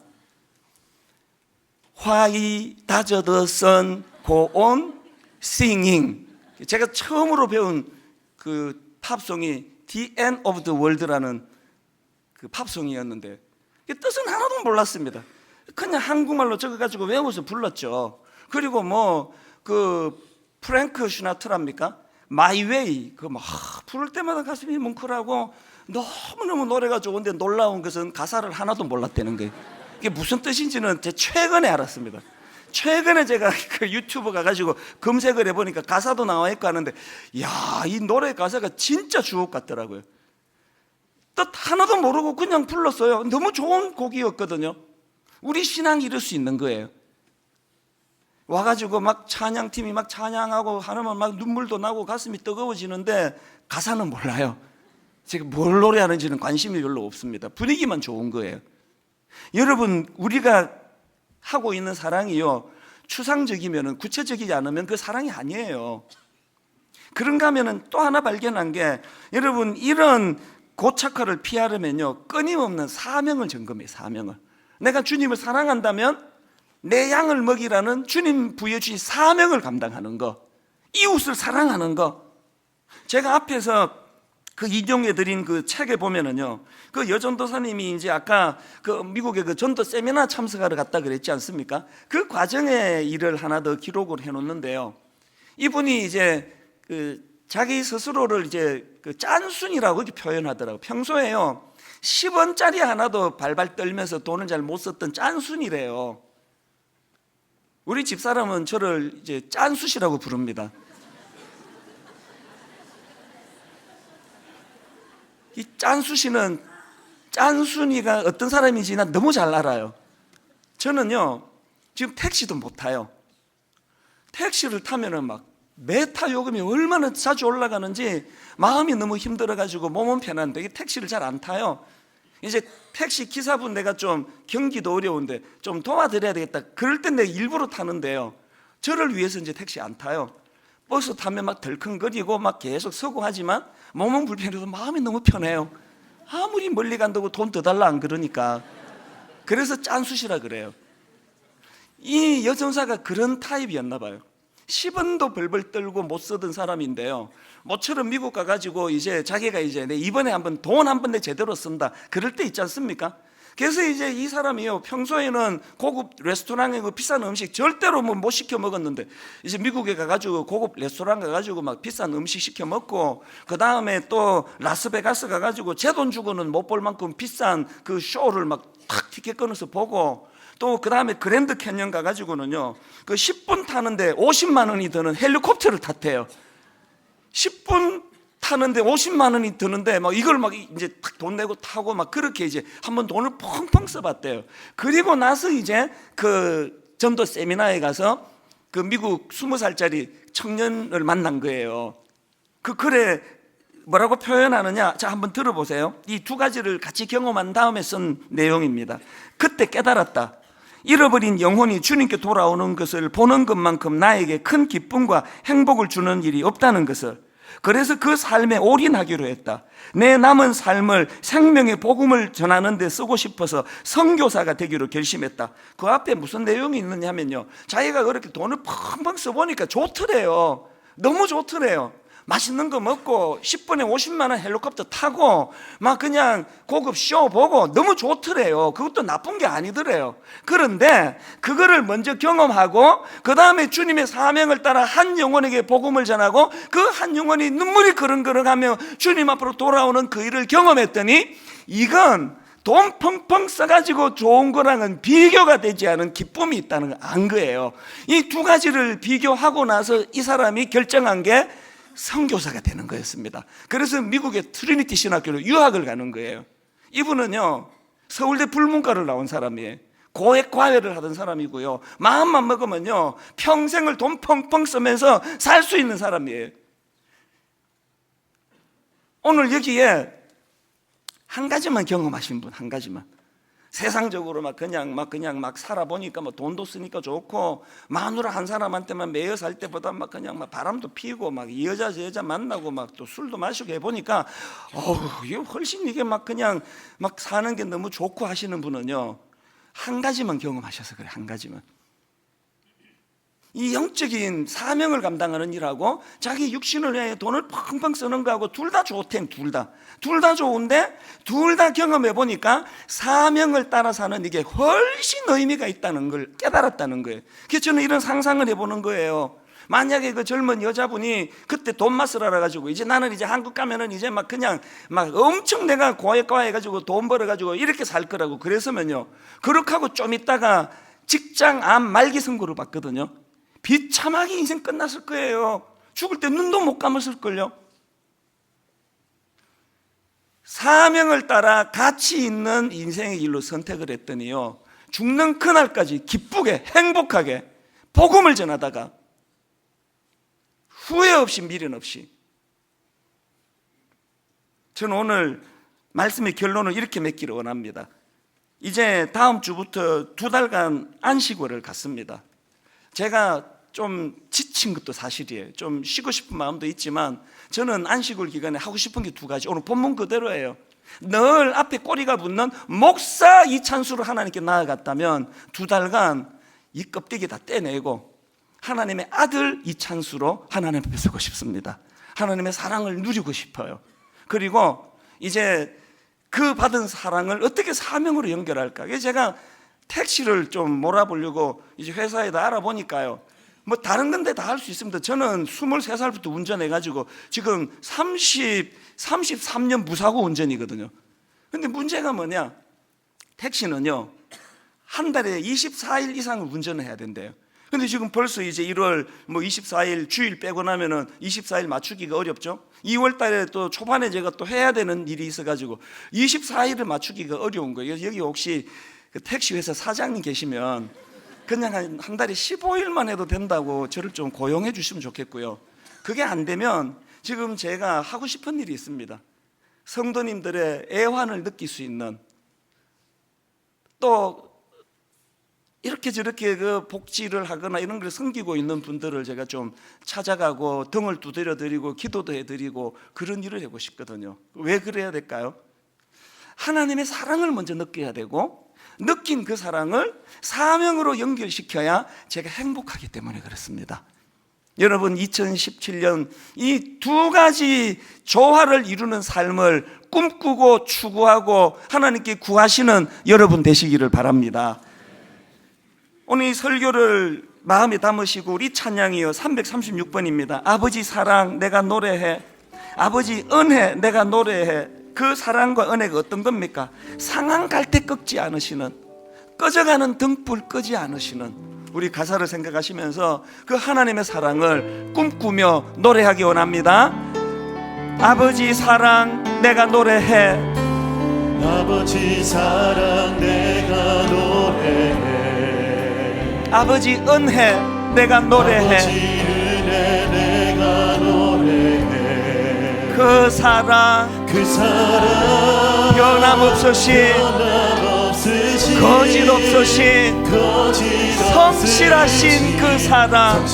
Why does the sun go on singing? 제가 처음으로 배운 그 팝송이 The End of the World라는 그 팝송이었는데, 뜻은 하나도 몰랐습니다. 그냥 한국말로 적어가지고 외워서 불렀죠. 그리고 뭐 그 프랭크 슈나트라입니까? My Way 그 막 부를 때마다 가슴이 뭉클하고 너무너무 노래가 좋은데, 놀라운 것은 가사를 하나도 몰랐다는 거예요. 이게 무슨 뜻인지는 제 최근에 알았습니다. 최근에 제가 그 유튜브 가가지고 검색을 해보니까 가사도 나와 있고 하는데, 야, 이 노래 가사가 진짜 주옥 같더라고요. 뜻 하나도 모르고 그냥 불렀어요. 너무 좋은 곡이었거든요. 우리 신앙이 이럴 수 있는 거예요. 와가지고 막 찬양팀이 막 찬양하고 하면 막 눈물도 나고 가슴이 뜨거워지는데 가사는 몰라요. 제가 뭘 노래하는지는 관심이 별로 없습니다. 분위기만 좋은 거예요. 여러분, 우리가 하고 있는 사랑이요, 추상적이면, 구체적이지 않으면 그 사랑이 아니에요. 그런가 하면 또 하나 발견한 게, 여러분, 이런 고착화를 피하려면요 끊임없는 사명을 점검해요. 사명을. 내가 주님을 사랑한다면 내 양을 먹이라는 주님 부여주신 사명을 감당하는 거, 이웃을 사랑하는 거. 제가 앞에서 그 인용해 드린 그 책에 보면은요, 그 여전도사님이 이제 아까 그 미국의 그 전도 세미나 참석하러 갔다 그랬지 않습니까? 그 과정의 일을 하나 더 기록을 해 놓는데요, 이분이 이제 그 자기 스스로를 이제 그 짠순이라고 이렇게 표현하더라고요. 평소에요 10원짜리 하나도 발발 떨면서 돈을 잘 못 썼던 짠순이래요. 우리 집사람은 저를 이제 짠수시라고 부릅니다. 이 짠수시는, 짠순이가 어떤 사람인지 난 너무 잘 알아요. 저는요 지금 택시도 못 타요. 택시를 타면은 막 메타 요금이 얼마나 자주 올라가는지 마음이 너무 힘들어가지고 몸은 편한데 이 택시를 잘 안 타요. 이제 택시 기사분 내가 좀 경기도 어려운데 좀 도와드려야 되겠다, 그럴 땐 내가 일부러 타는데요, 저를 위해서 이제 택시 안 타요. 버스 타면 막 덜컹거리고 막 계속 서고 하지만 몸은 불편해서 마음이 너무 편해요. 아무리 멀리 간다고 돈 더 달라 안 그러니까. 그래서 짠수시라 그래요. 이 여전사가 그런 타입이었나 봐요. 10원도 벌벌 떨고 못 쓰던 사람인데요, 모처럼 미국 가가지고 이제 자기가 이제 내 이번에 한번 돈 한 번 내 제대로 쓴다 그럴 때 있지 않습니까? 그래서 이제 이 사람이요 평소에는 고급 레스토랑에 그 비싼 음식 절대로 뭐 못 시켜 먹었는데, 이제 미국에 가가지고 고급 레스토랑 가가지고 막 비싼 음식 시켜 먹고, 그 다음에 또 라스베가스 가가지고 제 돈 주고는 못 볼 만큼 비싼 그 쇼를 막 탁 티켓 끊어서 보고, 또 그 다음에 그랜드 캐년 가가지고는요 그 10분 타는데 50만 원이 드는 헬리콥터를 탔대요. 10분 타는데 50만 원이 드는데 막 이걸 막 이제 돈 내고 타고 막 그렇게 이제 한번 돈을 펑펑 써봤대요. 그리고 나서 이제 그 전도 세미나에 가서 그 미국 20살짜리 청년을 만난 거예요. 그 글에 뭐라고 표현하느냐, 자 한번 들어보세요. 이 두 가지를 같이 경험한 다음에 쓴 내용입니다. 그때 깨달았다. 잃어버린 영혼이 주님께 돌아오는 것을 보는 것만큼 나에게 큰 기쁨과 행복을 주는 일이 없다는 것을. 그래서 그 삶에 올인하기로 했다. 내 남은 삶을 생명의 복음을 전하는 데 쓰고 싶어서 선교사가 되기로 결심했다. 그 앞에 무슨 내용이 있느냐 하면요, 자기가 그렇게 돈을 펑펑 써보니까 좋더래요. 너무 좋더래요. 맛있는 거 먹고 10분에 50만 원 헬리콥터 타고 막 그냥 고급 쇼 보고 너무 좋더래요. 그것도 나쁜 게 아니더래요. 그런데 그거를 먼저 경험하고 그 다음에 주님의 사명을 따라 한 영혼에게 복음을 전하고 그 한 영혼이 눈물이 그릉그릉하며 주님 앞으로 돌아오는 그 일을 경험했더니, 이건 돈 펑펑 써가지고 좋은 거랑은 비교가 되지 않은 기쁨이 있다는 걸 안 거예요. 이 두 가지를 비교하고 나서 이 사람이 결정한 게 선교사가 되는 거였습니다. 그래서 미국의 트리니티 신학교로 유학을 가는 거예요. 이분은요 서울대 불문과를 나온 사람이에요. 고액 과외를 하던 사람이고요. 마음만 먹으면요 평생을 돈 펑펑 쓰면서 살 수 있는 사람이에요. 오늘 여기에 한 가지만 경험하신 분, 한 가지만. 세상적으로 그냥 살아보니까 돈도 쓰니까 좋고, 마누라 한 사람한테만 매여 살 때보다 그냥 바람도 피우고 이 여자 저 여자 만나고 또 술도 마시고 해보니까 이게 훨씬 이게 그냥 사는 게 너무 좋고 하시는 분은요 한 가지만 경험하셔서 그래. 한 가지만. 이 영적인 사명을 감당하는 일하고 자기 육신을 위해 돈을 펑펑 쓰는 거하고 둘 다 좋대. 둘 다 좋은데 둘 다 경험해 보니까 사명을 따라 사는 이게 훨씬 의미가 있다는 걸 깨달았다는 거예요. 그래서 저는 이런 상상을 해보는 거예요. 만약에 그 젊은 여자분이 그때 돈 맛을 알아가지고 이제 나는 이제 한국 가면은 이제 그냥 엄청 내가 고액과해가지고 돈 벌어가지고 이렇게 살 거라고 그랬으면요, 그렇게 하고 좀 있다가 직장 암 말기 선고를 받거든요. 비참하게 인생 끝났을 거예요. 죽을 때 눈도 못 감았을걸요. 사명을 따라 가치 있는 인생의 길로 선택을 했더니요, 죽는 그날까지 기쁘게 행복하게 복음을 전하다가 후회 없이 미련 없이. 저는 오늘 말씀의 결론을 이렇게 맺기를 원합니다. 이제 다음 주부터 2달간 안식월을 갖습니다. 제가 좀 지친 것도 사실이에요. 좀 쉬고 싶은 마음도 있지만 저는 안식월 기간에 하고 싶은 게 2가지. 오늘 본문 그대로예요. 늘 앞에 꼬리가 붙는 목사 이찬수를 하나님께 나아갔다면 2달간 이 껍데기 다 떼내고 하나님의 아들 이찬수로 하나님 앞에 서고 싶습니다. 하나님의 사랑을 누리고 싶어요. 그리고 이제 그 받은 사랑을 어떻게 사명으로 연결할까? 제가 택시를 좀 몰아보려고 이제 회사에다 알아보니까요, 다른 건데 다 할 수 있습니다. 저는 23살부터 운전해가지고 지금 33년 무사고 운전이거든요. 근데 문제가 뭐냐? 택시는요, 한 달에 24일 이상을 운전을 해야 된대요. 근데 지금 벌써 이제 1월 24일 주일 빼고 나면은 24일 맞추기가 어렵죠. 2월 달에 또 초반에 제가 또 해야 되는 일이 있어가지고 24일을 맞추기가 어려운 거예요. 여기 혹시 그 택시 회사 사장님 계시면 그냥 한 달에 15일만 해도 된다고 저를 좀 고용해 주시면 좋겠고요. 그게 안 되면 지금 제가 하고 싶은 일이 있습니다. 성도님들의 애환을 느낄 수 있는, 또 이렇게 저렇게 그 복지를 하거나 이런 걸 섬기고 있는 분들을 제가 좀 찾아가고 등을 두드려 드리고 기도도 해드리고 그런 일을 하고 싶거든요. 왜 그래야 될까요? 하나님의 사랑을 먼저 느껴야 되고, 느낀 그 사랑을 사명으로 연결시켜야 제가 행복하기 때문에 그렇습니다. 여러분, 2017년 이 2가지 조화를 이루는 삶을 꿈꾸고 추구하고 하나님께 구하시는 여러분 되시기를 바랍니다. 오늘 이 설교를 마음에 담으시고 우리 찬양이요 336번입니다. 아버지 사랑 내가 노래해, 아버지 은혜 내가 노래해. 그 사랑과 은혜가 어떤 겁니까? 상한 갈 때 꺾지 않으시는, 꺼져가는 등불 끄지 않으시는, 우리 가사를 생각하시면서 그 하나님의 사랑을 꿈꾸며 노래하기 원합니다. 아버지 사랑 내가 노래해, 아버지 사랑 내가 노래해, 아버지 은혜 내가 노래해, 아버지 은혜 내가 노래해. 그 사랑 변함없으신 거짓없으신 성실하신 그 사랑.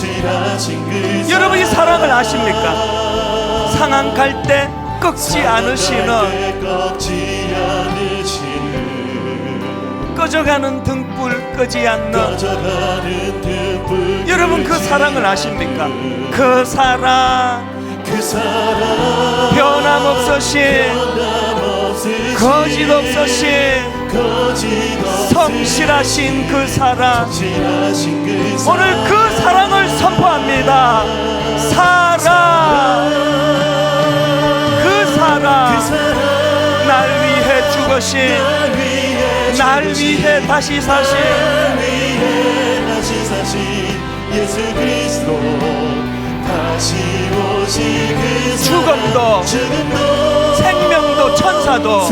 여러분, 이 사랑을 아십니까? 상한 갈 때 꺾지 않으시는, 꺼져가는 등불 끄지 않는, 여러분 그 사랑을 아십니까? 그 사랑 변함없으신 거짓없으신 성실하신 그 사랑. 오늘 그 사랑을 선포합니다. 사랑, 그 사랑, 날 위해 죽으신, 날 위해 다시 사신 예수 그리스도 다시 오실 그 죽음도 생명도 천사도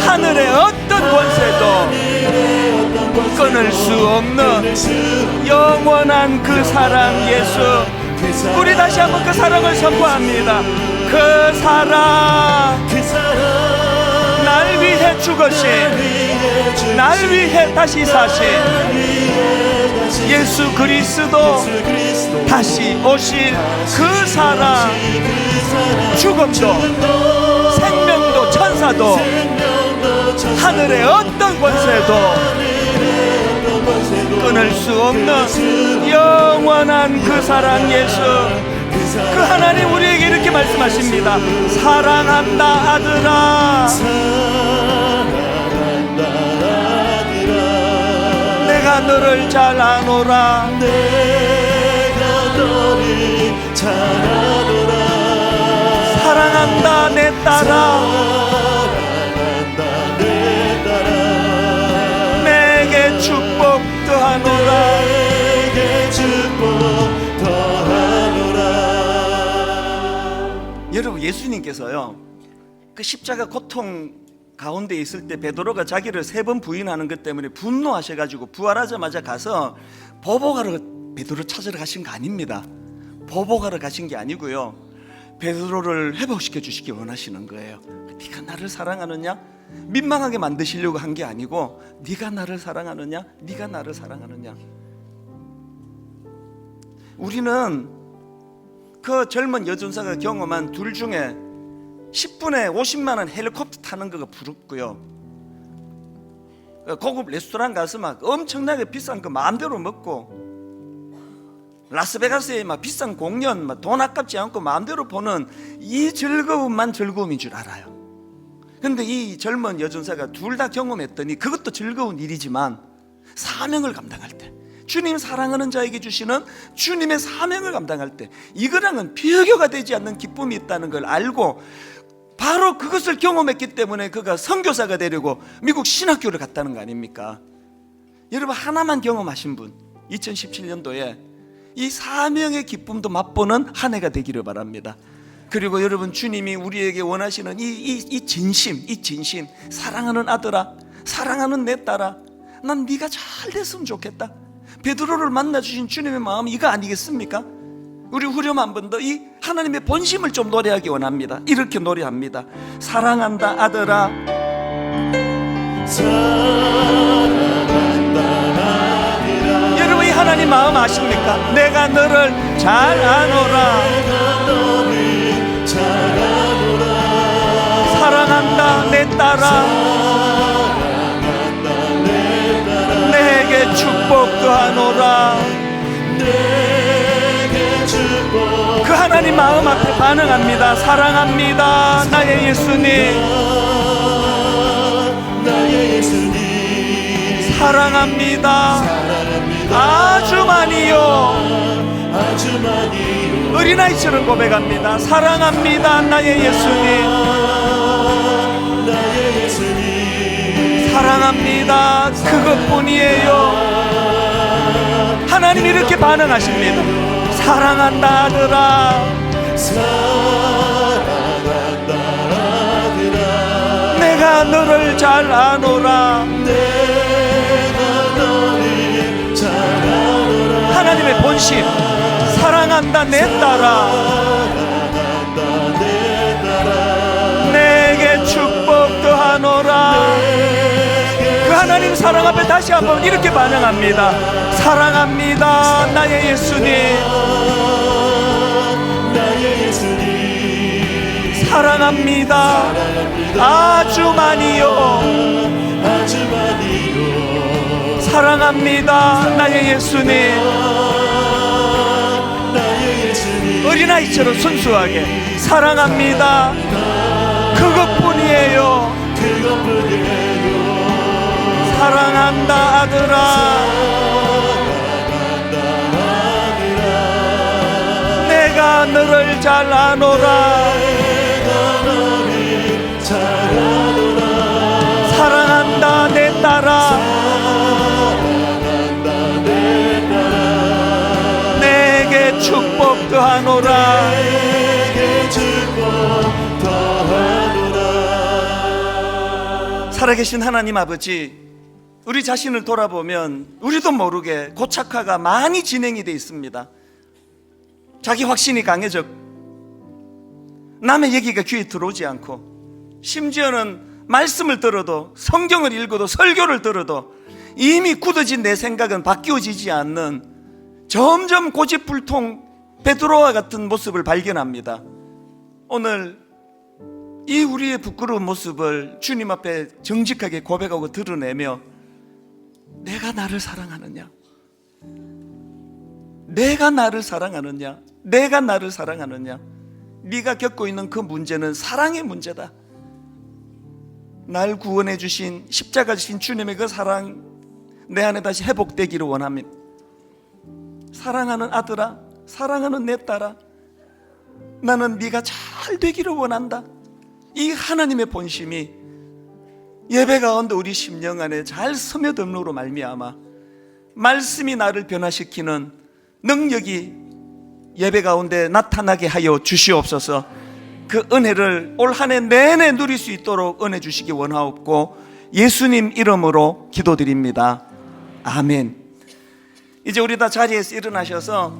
하늘의 어떤 권세도 끊을 수 없는 영원한 그 사랑 예수. 우리 다시 한번 그 사랑을 선포합니다. 그 사랑, 날 위해 죽으신, 날 위해 다시 사신 예수 그리스도 다시 오실 그 사랑. 죽음도 생명도 천사도 하늘의 어떤 권세도 끊을 수 없는 영원한 그 사랑 예수. 그 하나님 우리에게 이렇게 말씀하십니다. 사랑한다 아들아, 내가 너를 잘 아노라. 사랑한다 내 딸아, 내게 축복 더하노라. 여러분, 예수님께서요 그 십자가 고통 가운데 있을 때 베드로가 자기를 3번 부인하는 것 때문에 분노하셔가지고 부활하자마자 가서 보복하러 베드로 찾으러 가신 거 아닙니다. 보복하러 가신 게 아니고요, 베드로를 회복시켜 주시기 원하시는 거예요. 네가 나를 사랑하느냐? 민망하게 만드시려고 한 게 아니고, 네가 나를 사랑하느냐? 네가 나를 사랑하느냐? 우리는 그 젊은 여전사가 경험한 둘 중에 10분에 50만 원 헬리콥터 타는 거가 부럽고요, 고급 레스토랑 가서 막 엄청나게 비싼 거 마음대로 먹고, 라스베가스에 막 비싼 공연 막 돈 아깝지 않고 마음대로 보는 이 즐거움만 즐거움인 줄 알아요. 근데 이 젊은 여전사가 둘 다 경험했더니 그것도 즐거운 일이지만 사명을 감당할 때, 주님 사랑하는 자에게 주시는 주님의 사명을 감당할 때 이거랑은 비교가 되지 않는 기쁨이 있다는 걸 알고 바로 그것을 경험했기 때문에 그가 선교사가 되려고 미국 신학교를 갔다는 거 아닙니까? 여러분, 하나만 경험하신 분, 2017년도에 이 사명의 기쁨도 맛보는 한 해가 되기를 바랍니다. 그리고 여러분, 주님이 우리에게 원하시는 이 진심, 사랑하는 아들아, 사랑하는 내 딸아, 난 네가 잘 됐으면 좋겠다. 베드로를 만나주신 주님의 마음이 이거 아니겠습니까? 우리 후렴 한 번 더 이 하나님의 본심을 좀 노래하기 원합니다. 이렇게 노래합니다. 사랑한다 아들아, 여러분, 이 하나님 마음 아십니까? 내가 너를 잘 아노라. 사랑한다 내 딸아, 내게 축복도 하노라. 그 하나님 마음 앞에 반응합니다. 사랑합니다 나의 예수님, 사랑합니다 아주 많이요. 어린아이처럼 고백합니다. 사랑합니다 나의 예수님, 사랑합니다. 그것뿐이에요. 하나님 이렇게 반응하십니다. 사랑한다 아들아, 내가 너를 잘 아노라. 하나님의 본심, 사랑한다 내 딸아, 내게 축복도 하노라. 그 하나님 사랑 앞에 다시 한번 이렇게 반응합니다. 사랑합니다 나의 예수님, 사랑합니다 아주 많이요. 사랑합니다 나의 예수님. 어린아이처럼 순수하게 사랑합니다, 그것뿐이에요. 사랑한다 아들아, 내가 너를 잘 아노라. 사랑한다 내 딸아, 내게 축복도 하노라. 살아계신 하나님 아버지, 우리 자신을 돌아보면 우리도 모르게 고착화가 많이 진행이 되어 있습니다. 자기 확신이 강해져 남의 얘기가 귀에 들어오지 않고, 심지어는 말씀을 들어도, 성경을 읽어도, 설교를 들어도 이미 굳어진 내 생각은 바뀌어지지 않는 점점 고집불통 베드로와 같은 모습을 발견합니다. 오늘 이 우리의 부끄러운 모습을 주님 앞에 정직하게 고백하고 드러내며, 내가 나를 사랑하느냐? 내가 나를 사랑하느냐? 내가 나를 사랑하느냐? 네가 겪고 있는 그 문제는 사랑의 문제다. 날 구원해 주신, 십자가 주신 주님의 그 사랑 내 안에 다시 회복되기를 원합니다. 사랑하는 아들아, 사랑하는 내 딸아, 나는 네가 잘 되기를 원한다. 이 하나님의 본심이 예배 가운데 우리 심령 안에 잘 스며듦으로 말미암아 말씀이 나를 변화시키는 능력이 예배 가운데 나타나게 하여 주시옵소서. 그 은혜를 올 한 해 내내 누릴 수 있도록 은혜 주시기 원하옵고, 예수님 이름으로 기도드립니다. 아멘. 이제 우리 다 자리에서 일어나셔서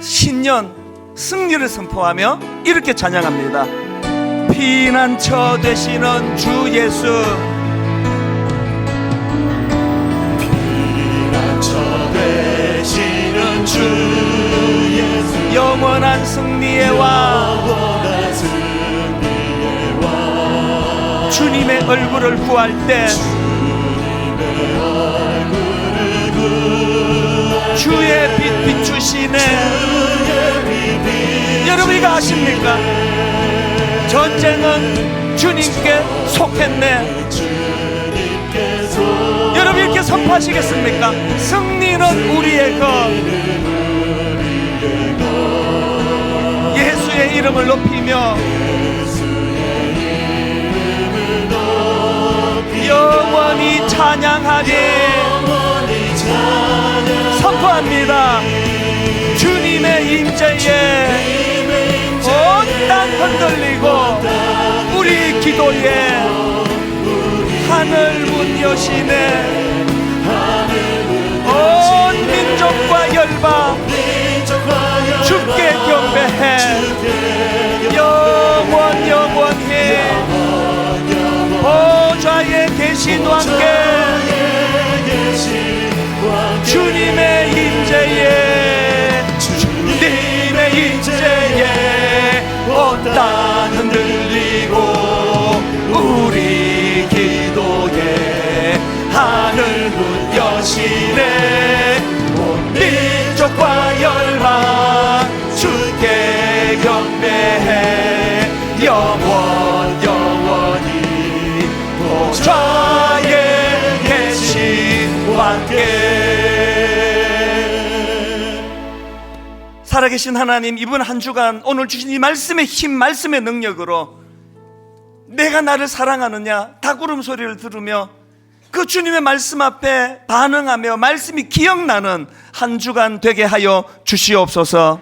신년 승리를 선포하며 이렇게 찬양합니다. 피난처 되시는 주 예수, 피난처 되시는 주 예수, 영원한 승리의 왕, 영원한 승리의 왕, 주님의 얼굴을 구할 때 주님의 얼굴을 구할 주의 빛 비추시네. 여러분 이거 아십니까? 전쟁은 주님께 속했네. 여러분 이렇게 선포하시겠습니까? 승리는 우리의 것. 예수의 이름을 높이며 영원히 찬양하리. 선포합니다. 주님의 임재에 온 땅 흔들리고 우리 기도에 하늘 문 여시네. 온 민족과 열방 주께 경배해. 영원히 보좌에 계신 왕께 주님의 임재에, 주님의 임재에 온 땅 흔들리고 우리 기도에 하늘 문 여시네. 온 민족과 열방 주께 경배해. 영원히 보좌에 계신 왕께. 살아계신 하나님, 이번 한 주간 오늘 주신 이 말씀의 힘, 말씀의 능력으로 내가 나를 사랑하느냐 닭울음 소리를 들으며 그 주님의 말씀 앞에 반응하며 말씀이 기억나는 한 주간 되게 하여 주시옵소서.